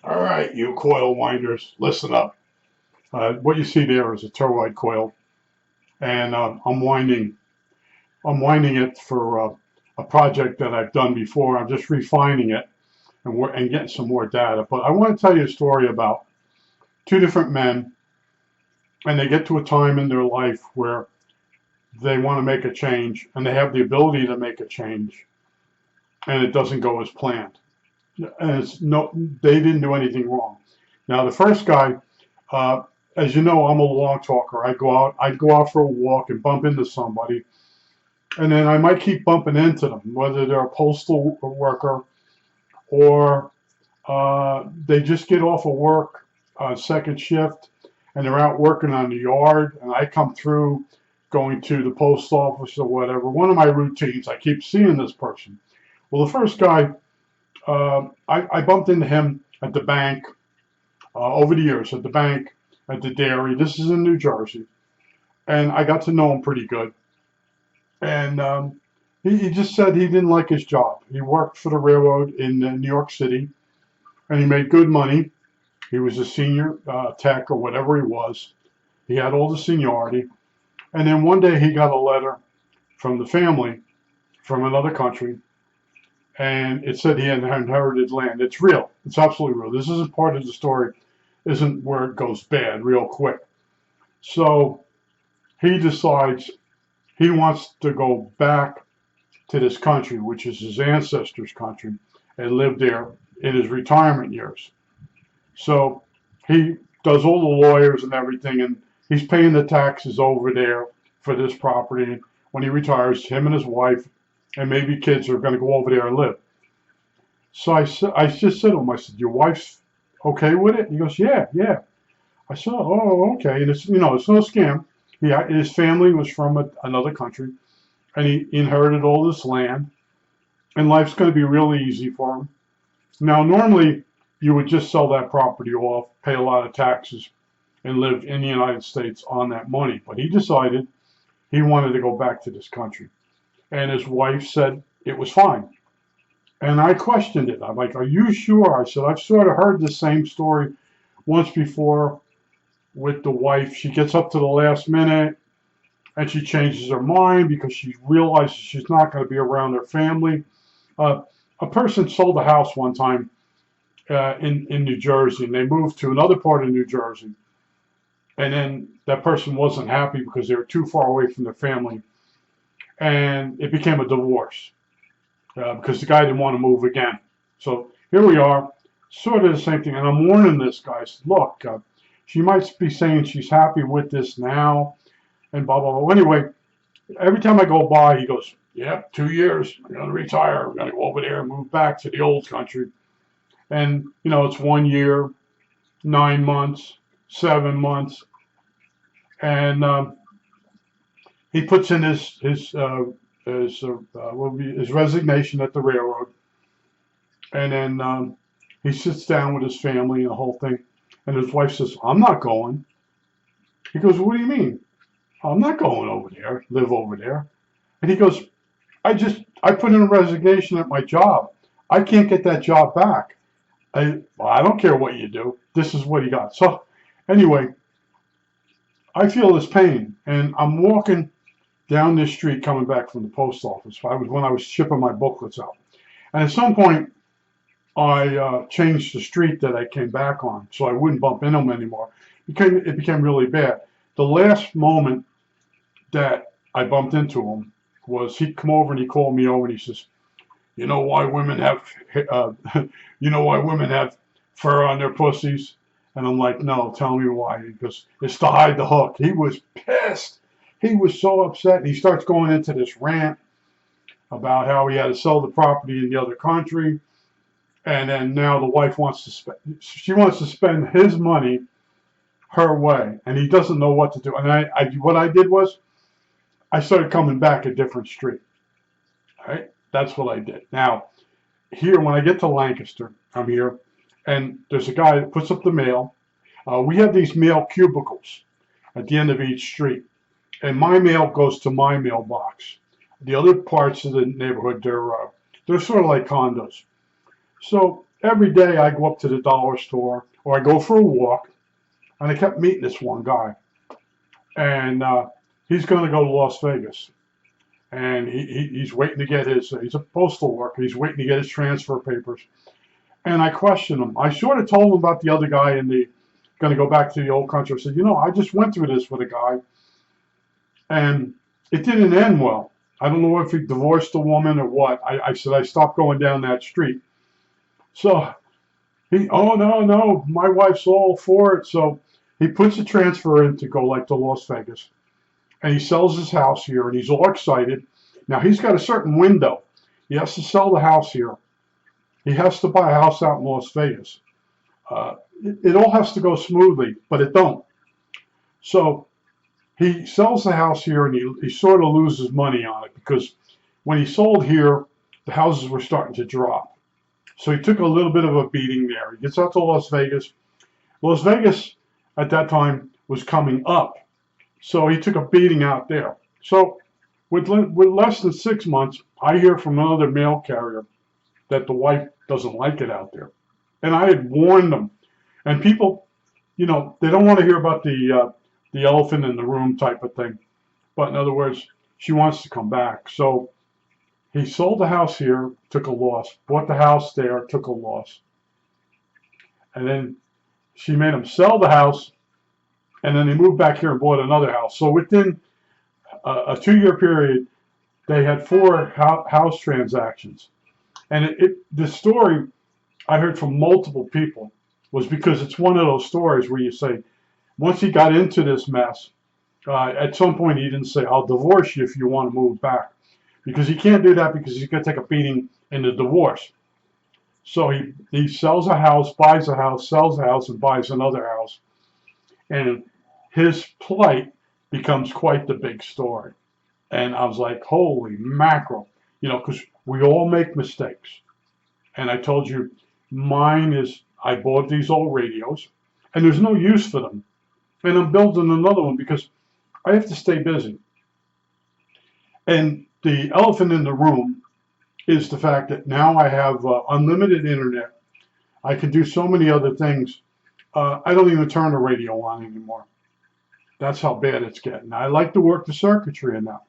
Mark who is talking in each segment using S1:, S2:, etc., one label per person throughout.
S1: All right, you coil winders, listen up. What you see there is a toroid coil, and I'm winding it for a project that I've done before. I'm just refining it and getting some more data. But I want to tell you a story about two different men, and they get to a time in their life where they want to make a change, and they have the ability to make a change, and it doesn't go as planned. And it's no, they didn't do anything wrong. Now the first guy, uh, as you know, I'm a long talker. I'd go out for a walk and bump into somebody, and then I might keep bumping into them, whether they're a postal worker or they just get off of work second shift and they're out working on the yard, and I come through going to the post office or whatever. One of my routines, I keep seeing this person. Well, the first guy, I bumped into him at the bank over the years, at the bank, at the dairy. This is in New Jersey. And I got to know him pretty good. And he just said he didn't like his job. He worked for the railroad in New York City, and he made good money. He was a senior tech or whatever he was. He had all the seniority. And then one day he got a letter from the family from another country, and it said he had inherited land. It's real. It's absolutely real. This isn't part of the story, isn't where it goes bad real quick. So he decides he wants to go back to this country, which is his ancestors' country, and live there in his retirement years. So he does all the lawyers and everything, and he's paying the taxes over there for this property. When he retires, him and his wife and maybe kids are going to go over there and live. So I just said to him, I said, your wife's okay with it? He goes, yeah, yeah. I said, oh, okay. And it's, it's no scam. His family was from another country, and he inherited all this land, and life's going to be really easy for him. Now, normally, you would just sell that property off, pay a lot of taxes, and live in the United States on that money. But he decided he wanted to go back to this country. And his wife said it was fine. And I questioned it. I'm like, are you sure? I said, I've sort of heard the same story once before with the wife. She gets up to the last minute and she changes her mind because she realizes she's not going to be around her family. A person sold a house one time in New Jersey, and they moved to another part of New Jersey. And then that person wasn't happy because they were too far away from their family. And it became a divorce because the guy didn't want to move again. So here we are, sort of the same thing. And I'm warning this guy, I said, look, she might be saying she's happy with this now, and blah, blah, blah. Anyway, every time I go by, he goes, yep, 2 years, I'm going to retire. I'm going to go over there and move back to the old country. And, it's 1 year, 9 months, 7 months. And he puts in his resignation at the railroad. And then he sits down with his family and the whole thing. And his wife says, I'm not going. He goes, what do you mean? I'm not going over there, live over there. And he goes, I put in a resignation at my job. I can't get that job back. I don't care what you do. This is what he got. So anyway, I feel this pain, and I'm walking down this street coming back from the post office. When I was shipping my booklets out. And at some point, I changed the street that I came back on so I wouldn't bump into him anymore. It became really bad. The last moment that I bumped into him was he'd come over and he called me over and he says, you know why women have fur on their pussies? And I'm like, no, tell me why. He goes, it's to hide the hook. He was pissed. He was so upset. And he starts going into this rant about how he had to sell the property in the other country. And then now the wife wants to spend his money her way. And he doesn't know what to do. And what I did was I started coming back a different street. All right? That's what I did. Now, here, when I get to Lancaster, I'm here, and there's a guy that puts up the mail. We have these mail cubicles at the end of each street, and my mail goes to my mailbox. The other parts of the neighborhood, they're sort of like condos. So every day I go up to the dollar store or I go for a walk, and I kept meeting this one guy, and he's going to go to Las Vegas, and he's waiting to get his. He's a postal worker. He's waiting to get his transfer papers, and I questioned him. I sort of told him about the other guy and the going to go back to the old country. I said, you know, I just went through this with a guy, and it didn't end well. I don't know if he divorced a woman or what. I said I stopped going down that street. So oh no, my wife's all for it. So he puts a transfer in to go like to Las Vegas, and he sells his house here, and he's all excited. Now he's got a certain window. He has to sell the house here. He has to buy a house out in Las Vegas. It all has to go smoothly, but it don't. So he sells the house here, and he sort of loses money on it because when he sold here, the houses were starting to drop. So he took a little bit of a beating there. He gets out to Las Vegas. Las Vegas at that time was coming up. So he took a beating out there. So with less than 6 months, I hear from another mail carrier that the wife doesn't like it out there. And I had warned them. And people, you know, they don't want to hear about the elephant in the room type of thing. But in other words, she wants to come back. So he sold the house here, took a loss. Bought the house there, took a loss. And then she made him sell the house, and then he moved back here and bought another house. So within a 2-year period, they had 4 house transactions. And the story I heard from multiple people was because it's one of those stories where you say, once he got into this mess, at some point he didn't say, I'll divorce you if you want to move back. Because he can't do that because he's going to take a beating in the divorce. So he sells a house, buys a house, sells a house, and buys another house. And his plight becomes quite the big story. And I was like, holy mackerel. You know, because we all make mistakes. And I told you, mine is, I bought these old radios, and there's no use for them. And I'm building another one because I have to stay busy. And the elephant in the room is the fact that now I have unlimited internet. I can do so many other things. I don't even turn the radio on anymore. That's how bad it's getting. I like to work the circuitry in that.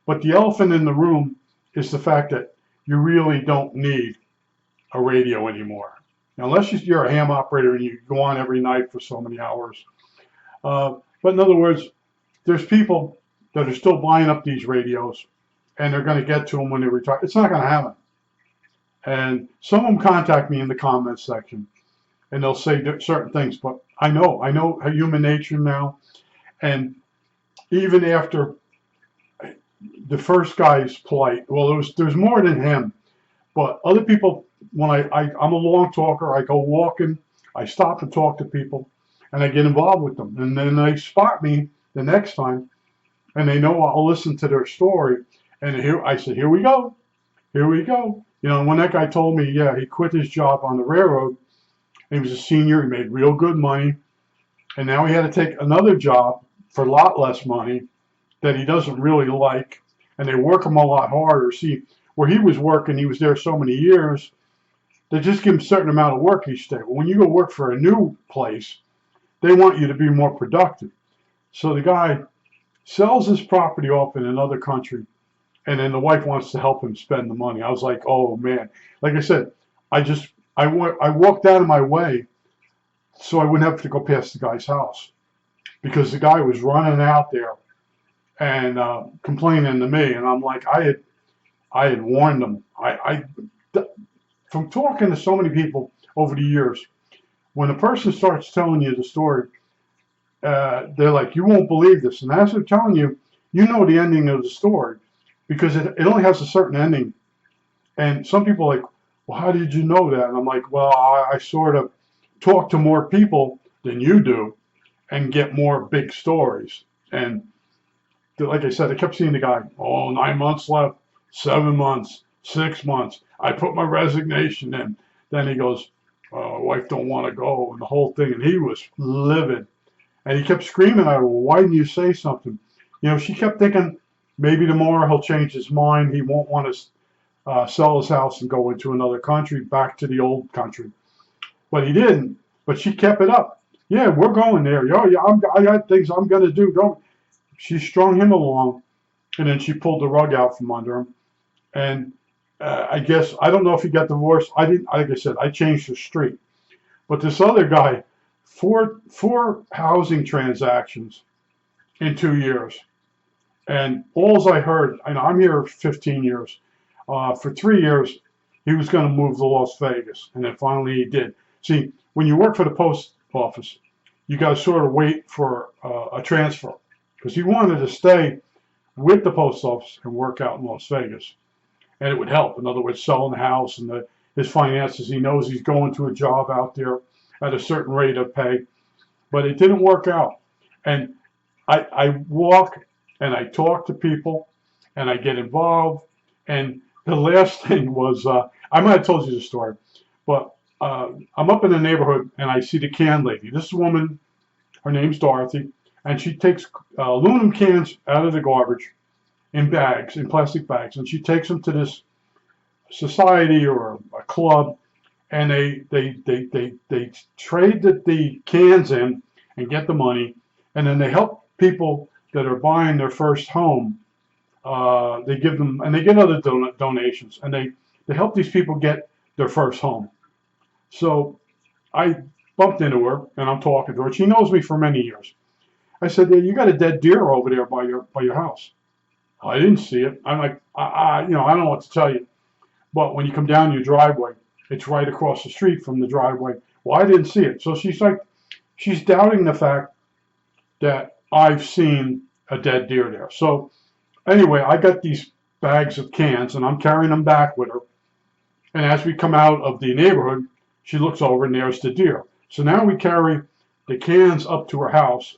S1: But the elephant in the room is the fact that you really don't need a radio anymore. Unless you're a ham operator and you go on every night for so many hours. But in other words, there's people that are still buying up these radios, and they're going to get to them when they retire. It's not going to happen. And some of them contact me in the comments section, and they'll say certain things. But I know human nature now. And even after the first guy's plight, well, there's more than him. But other people, when I'm a long talker, I go walking, I stop and talk to people, and I get involved with them. And then they spot me the next time, and they know I'll listen to their story. And here I said, here we go. Here we go. You know, when that guy told me, yeah, he quit his job on the railroad, he was a senior, he made real good money, and now he had to take another job for a lot less money that he doesn't really like, and they work him a lot harder. See, where he was working, he was there so many years, they just give him a certain amount of work each day. But when you go work for a new place, they want you to be more productive. So the guy sells his property off in another country, and then the wife wants to help him spend the money. I was like, oh man. Like I said, I walked out of my way so I wouldn't have to go past the guy's house, because the guy was running out there and complaining to me, and I'm like, I had warned him. From talking to so many people over the years, when a person starts telling you the story, they're like, you won't believe this. And as they're telling you, you know the ending of the story, because it only has a certain ending. And some people are like, well, how did you know that? And I'm like, well, I sort of talk to more people than you do and get more big stories. And like I said, I kept seeing the guy, 9 months left, 7 months, 6 months. I put my resignation in. Then he goes, wife don't want to go, and the whole thing. And he was livid. And he kept screaming at her, well, why didn't you say something? You know, she kept thinking, maybe tomorrow he'll change his mind. He won't want to sell his house and go into another country, back to the old country. but he didn't. But she kept it up. Yeah, we're going there. Oh, yeah, I got things I'm going to do. Don't. She strung him along, and then she pulled the rug out from under him. And I guess, I don't know if he got divorced. I didn't, like I said, I changed the street. But this other guy, four housing transactions in 2 years. And all I heard, and I'm here 15 years, for 3 years, he was going to move to Las Vegas. And then finally he did. See, when you work for the post office, you got to sort of wait for a transfer. Because he wanted to stay with the post office and work out in Las Vegas. And it would help. In other words, selling the house and his finances. He knows he's going to a job out there at a certain rate of pay. But it didn't work out. And I walk and I talk to people and I get involved. And the last thing was, I might have told you the story, but I'm up in the neighborhood and I see the can lady. This woman, her name's Dorothy, and she takes aluminum cans out of the garbage in bags, in plastic bags, and she takes them to this society or a club, and they trade the cans in and get the money, and then they help people that are buying their first home. They give them, and they get other donations, and they help these people get their first home. So I bumped into her, and I'm talking to her. She knows me for many years. I said, "Yeah, you got a dead deer over there by your house." I didn't see it. I'm like, I don't know what to tell you. But when you come down your driveway, it's right across the street from the driveway. Well, I didn't see it. So she's doubting the fact that I've seen a dead deer there. So anyway, I got these bags of cans and I'm carrying them back with her. And as we come out of the neighborhood, she looks over and there's the deer. So now we carry the cans up to her house.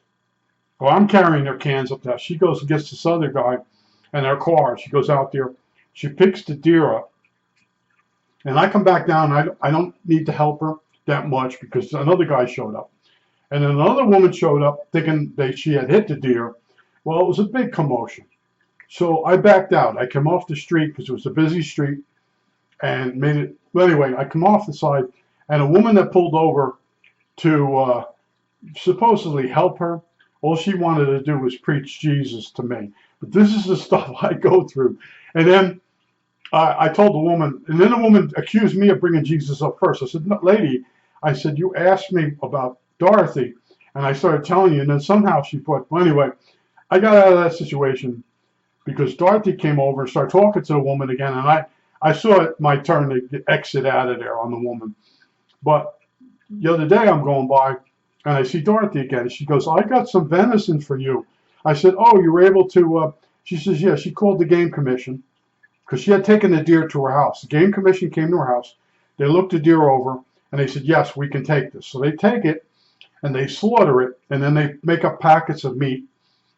S1: Well, I'm carrying their cans up there. She goes and gets this other guy and their car. She goes out there. She picks the deer up. And I come back down. I don't need to help her that much because another guy showed up. And then another woman showed up thinking that she had hit the deer. Well, it was a big commotion. So I backed out. I came off the street because it was a busy street and made it. Well, anyway, I come off the side and a woman that pulled over to supposedly help her, all she wanted to do was preach Jesus to me. But this is the stuff I go through. And then I told the woman, and then the woman accused me of bringing Jesus up first. I said, "No, lady," I said, "you asked me about Dorothy." And I started telling you, and then somehow she thought, well, anyway, I got out of that situation because Dorothy came over and started talking to the woman again. And I saw it my turn to exit out of there on the woman. But the other day I'm going by, and I see Dorothy again. She goes, "I got some venison for you." I said, "Oh, you were able to," she says, "Yeah." She called the game commission because she had taken the deer to her house. The game commission came to her house. They looked the deer over, and they said, "Yes, we can take this." So they take it, and they slaughter it, and then they make up packets of meat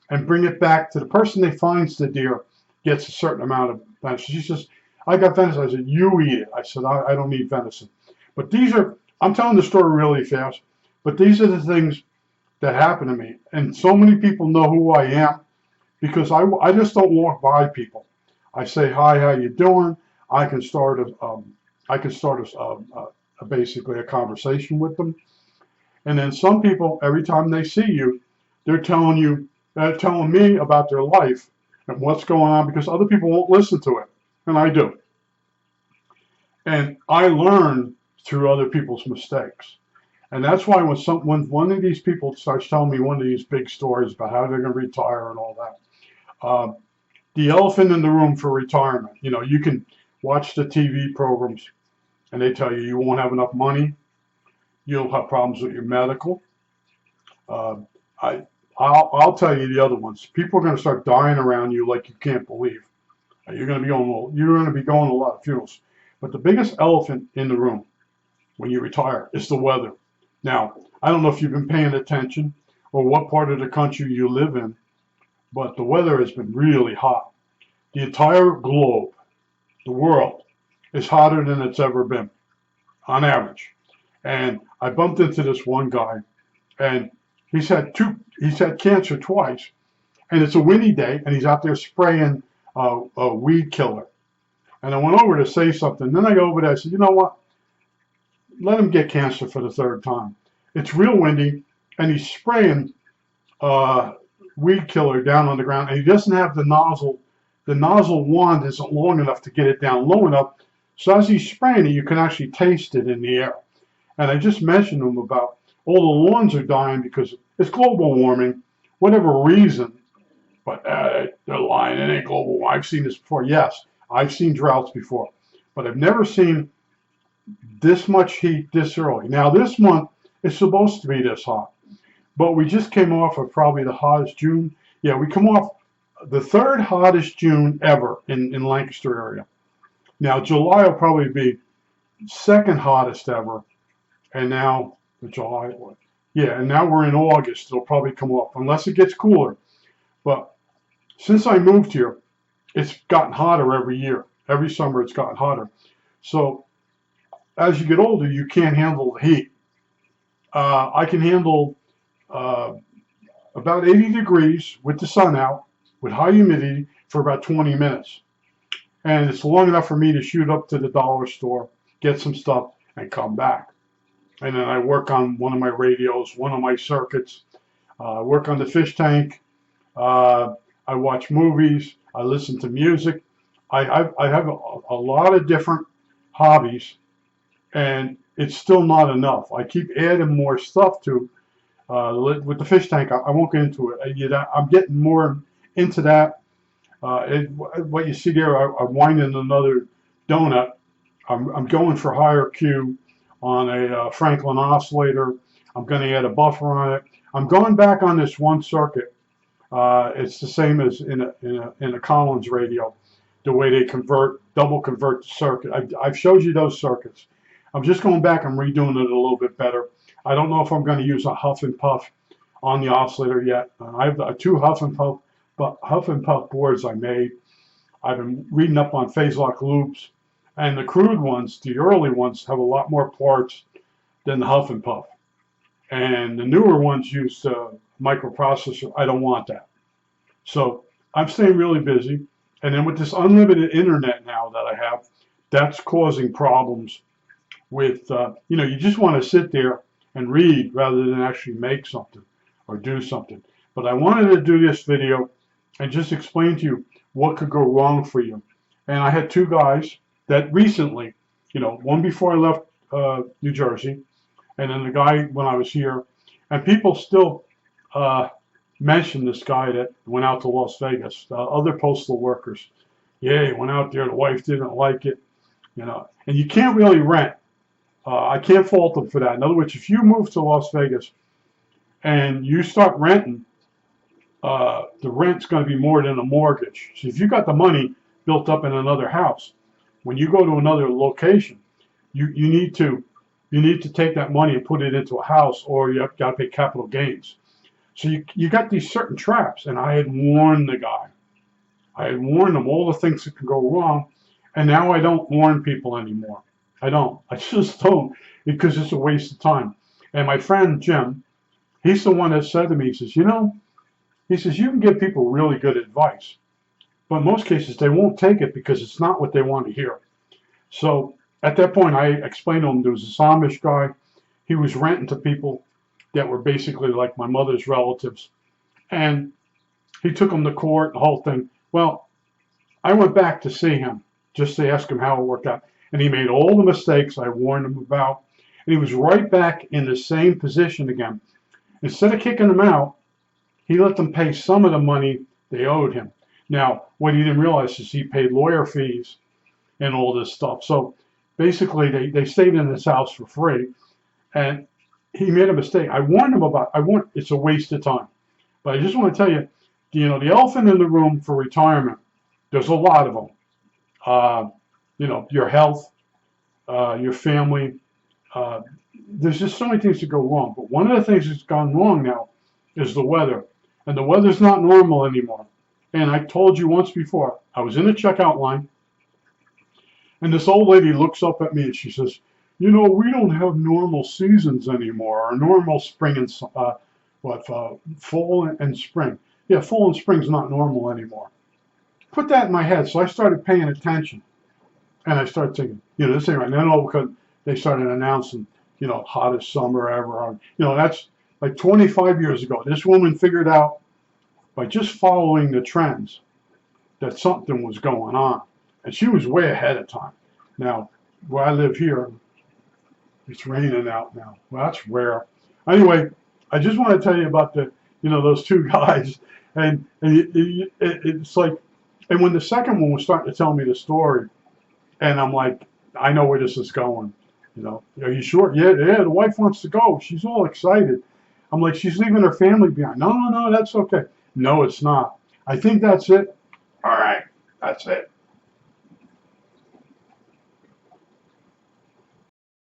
S1: and bring it back to the person that finds the deer gets a certain amount of venison. She says, "I got venison." I said, "You eat it." I said, I don't need venison. But these are, I'm telling the story really fast, but these are the things that happen to me. And so many people know who I am because I just don't walk by people. I say, "Hi, how you doing?" I can start basically a conversation with them. And then some people, every time they see you, they're telling me about their life and what's going on because other people won't listen to it, and I do. And I learn through other people's mistakes. And that's why when one of these people starts telling me one of these big stories about how they're going to retire and all that, the elephant in the room for retirement, you can watch the TV programs and they tell you won't have enough money, you'll have problems with your medical. I'll tell you the other ones. People are going to start dying around you like you can't believe. You're going to be going to a lot of funerals. But the biggest elephant in the room when you retire is the weather. Now, I don't know if you've been paying attention or what part of the country you live in, but the weather has been really hot. The entire globe, the world, is hotter than it's ever been, on average. And I bumped into this one guy, and he's had cancer twice, and it's a windy day, and he's out there spraying a weed killer. And I went over to say something. Then I go over there. I said, "You know what? let him get cancer for the third time. It's real windy, and he's spraying weed killer down on the ground, and he doesn't have the nozzle. The nozzle wand isn't long enough to get it down low enough. So as he's spraying it, you can actually taste it in the air. And I just mentioned to him about all the lawns are dying because it's global warming, whatever reason. But they're lying. It ain't global warming. I've seen this before. Yes, I've seen droughts before, but I've never seen this much heat this early. Now this month it's supposed to be this hot, but we just came off of probably the hottest June. Yeah, we come off the third hottest June ever in Lancaster area. Now July will probably be second hottest ever, and now July, yeah, and now we're in August. It'll probably come off unless it gets cooler. But since I moved here, it's gotten hotter every year. Every summer it's gotten hotter. So as you get older, you can't handle the heat. I can handle about 80 degrees with the sun out, with high humidity for about 20 minutes. And it's long enough for me to shoot up to the dollar store, get some stuff, and come back. And then I work on one of my radios, one of my circuits, work on the fish tank. I watch movies. I listen to music. I have a lot of different hobbies, and it's still not enough. I keep adding more stuff to with the fish tank. I won't get into it. I'm getting more into that. What you see there, I'm winding another donut. I'm going for higher Q on a Franklin oscillator. I'm going to add a buffer on it. I'm going back on this one circuit. It's the same as in a Collins radio, the way they double convert the circuit. I've showed you those circuits. I'm just going back and redoing it a little bit better. I don't know if I'm going to use a Huff and Puff on the oscillator yet. I have two Huff and Puff boards I made. I've been reading up on phase lock loops, and the crude ones, the early ones, have a lot more parts than the Huff and Puff. And the newer ones use microprocessor. I don't want that. So I'm staying really busy. And then with this unlimited internet now that I have, that's causing problems with, you just want to sit there and read rather than actually make something or do something. But I wanted to do this video and just explain to you what could go wrong for you. And I had two guys that recently, one before I left New Jersey, and then the guy when I was here, and people still mention this guy that went out to Las Vegas, other postal workers. Yeah, he went out there, the wife didn't like it, and you can't really rent. I can't fault them for that. In other words, if you move to Las Vegas and you start renting, the rent's going to be more than a mortgage. So if you got the money built up in another house, when you go to another location, you need to take that money and put it into a house, or you have got to pay capital gains. So you got these certain traps, and I had warned the guy. I had warned him all the things that can go wrong, and now I don't warn people anymore. I don't. I just don't, because it's a waste of time. And my friend Jim, he's the one that said to me, he says, you can give people really good advice, but in most cases they won't take it because it's not what they want to hear. So at that point, I explained to him there was this Amish guy. He was renting to people that were basically like my mother's relatives. And he took them to court, the whole thing. Well, I went back to see him just to ask him how it worked out. And he made all the mistakes I warned him about. And he was right back in the same position again. Instead of kicking them out, he let them pay some of the money they owed him. Now, what he didn't realize is he paid lawyer fees and all this stuff. So basically, they stayed in his house for free. And he made a mistake. I warned him about it's a waste of time. But I just want to tell you, the elephant in the room for retirement, there's a lot of them. Your health, your family. There's just so many things that go wrong. But one of the things that's gone wrong now is the weather. And the weather's not normal anymore. And I told you once before, I was in a checkout line, and this old lady looks up at me and she says, we don't have normal seasons anymore, or normal spring and fall and spring. Yeah, fall and spring's not normal anymore. Put that in my head, so I started paying attention, and I started thinking, this ain't right. And then all of a sudden, they started announcing, you know, hottest summer ever. You know, that's like 25 years ago. This woman figured out by just following the trends that something was going on. And she was way ahead of time. Now, where I live here, it's raining out now. Well, that's rare. Anyway, I just want to tell you about the, you know, those two guys. And it's like, and when the second one was starting to tell me the story, and I'm like, I know where this is going. You know, are you sure? Yeah, yeah, the wife wants to go. She's all excited. I'm like, she's leaving her family behind. No, no, no, that's okay. No, it's not. I think that's it. All right, that's it.